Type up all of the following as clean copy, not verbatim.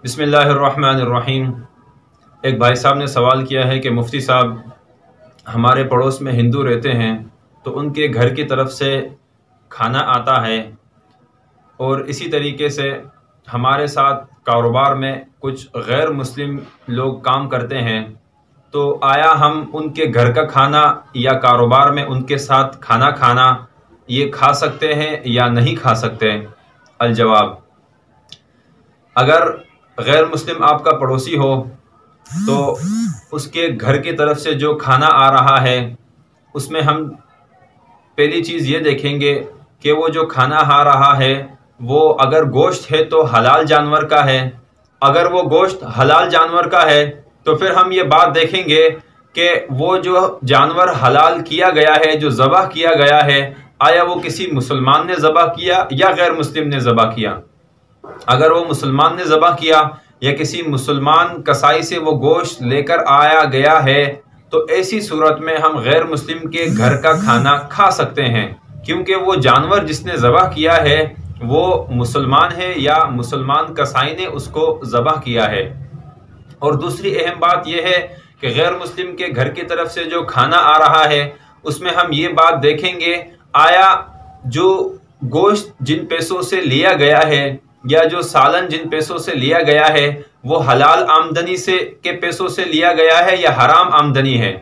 بسم اللہ الرحمن الرحیم۔ ایک بھائی صاحب نے سوال کیا ہے کہ مفتی صاحب، ہمارے پڑوس میں ہندو رہتے ہیں تو ان کے گھر کی طرف سے کھانا آتا ہے، اور اسی طریقے سے ہمارے ساتھ کاروبار میں کچھ غیر مسلم لوگ کام کرتے ہیں، تو آیا ہم ان کے گھر کا کھانا یا کاروبار میں ان کے ساتھ کھانا یہ کھا سکتے ہیں یا نہیں کھا سکتے؟ الجواب: اگر غیر مسلم آپ کا پڑوسی ہو تو اس کے گھر کی طرف سے جو کھانا آ رہا ہے اس میں ہم پہلی چیز یہ دیکھیں گے کہ وہ جو کھانا آ رہا ہے وہ اگر گوشت ہے تو حلال جانور کا ہے۔ اگر وہ گوشت حلال جانور کا ہے تو پھر ہم یہ بات دیکھیں گے کہ وہ جو جانور حلال کیا گیا ہے، جو ذبح کیا گیا ہے، آیا وہ کسی مسلمان نے ذبح کیا یا غیر مسلم نے ذبح کیا؟ اگر وہ مسلمان نے ذبح کیا یا کسی مسلمان کسائی سے وہ گوشت لے کر آیا گیا ہے تو ایسی صورت میں ہم غیر مسلم کے گھر کا کھانا کھا سکتے ہیں، کیونکہ وہ جانور جس نے ذبح کیا ہے وہ مسلمان ہے یا مسلمان کسائی نے اس کو ذبح کیا ہے۔ اور دوسری اہم بات یہ ہے کہ غیر مسلم کے گھر کی طرف سے جو کھانا آ رہا ہے اس میں ہم یہ بات دیکھیں گے، آیا جو گوشت جن پیسوں سے لیا گیا ہے یا جو سالن جن پیسوں سے لیا گیا ہے وہ حلال آمدنی کے پیسوں سے لیا گیا ہے یا حرام آمدنی ہے،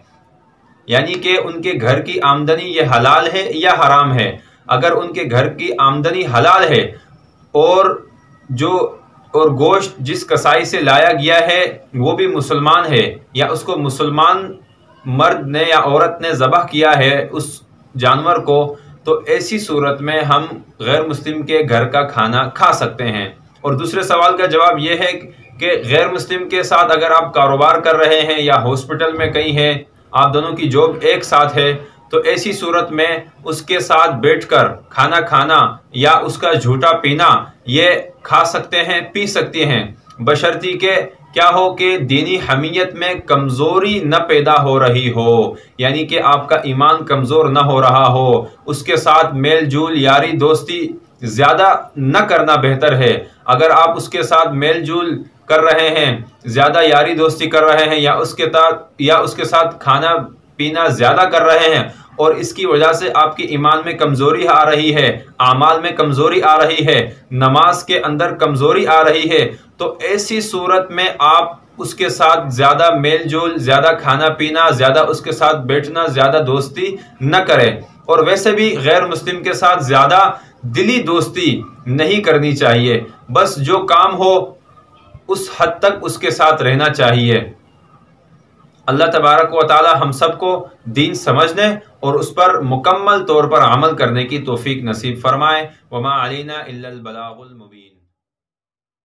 یعنی کہ ان کے گھر کی آمدنی یہ حلال ہے یا حرام ہے۔ اگر ان کے گھر کی آمدنی حلال ہے اور گوشت جس کسائی سے لایا گیا ہے وہ بھی مسلمان ہے یا اس کو مسلمان مرد نے یا عورت نے ذبح کیا ہے اس جانور کو، تو ایسی صورت میں ہم غیر مسلم کے گھر کا کھانا کھا سکتے ہیں۔ اور دوسرے سوال کا جواب یہ ہے کہ غیر مسلم کے ساتھ اگر آپ کاروبار کر رہے ہیں یا ہاسپٹل میں کہیں ہیں، آپ دونوں کی جاب ایک ساتھ ہے، تو ایسی صورت میں اس کے ساتھ بیٹھ کر کھانا کھانا یا اس کا جھوٹا پینا یہ کھا سکتے ہیں، پی سکتے ہیں، بشرطی کہ کیا ہو کہ دینی حمیت میں کمزوری نہ پیدا ہو رہی ہو، یعنی کہ آپ کا ایمان کمزور نہ ہو رہا ہو۔ اس کے ساتھ میل جول یاری دوستی زیادہ نہ کرنا بہتر ہے۔ اگر آپ اس کے ساتھ میل جول کر رہے ہیں، زیادہ یاری دوستی کر رہے ہیں یا اس کے ساتھ کھانا پینا زیادہ کر رہے ہیں اور اس کی وجہ سے آپ کے ایمان میں کمزوری آ رہی ہے، اعمال میں کمزوری آ رہی ہے، نماز کے اندر کمزوری آ رہی ہے، تو ایسی صورت میں آپ اس کے ساتھ زیادہ میل جول، زیادہ کھانا پینا، زیادہ اس کے ساتھ بیٹھنا، زیادہ دوستی نہ کریں۔ اور ویسے بھی غیر مسلم کے ساتھ زیادہ دلی دوستی نہیں کرنی چاہیے، بس جو کام ہو اس حد تک اس کے ساتھ رہنا چاہیے۔ اللہ تبارک و تعالی ہم سب کو دین سمجھنے اور اس پر مکمل طور پر عمل کرنے کی توفیق نصیب فرمائے۔ وما علینا الا البلاغ المبین۔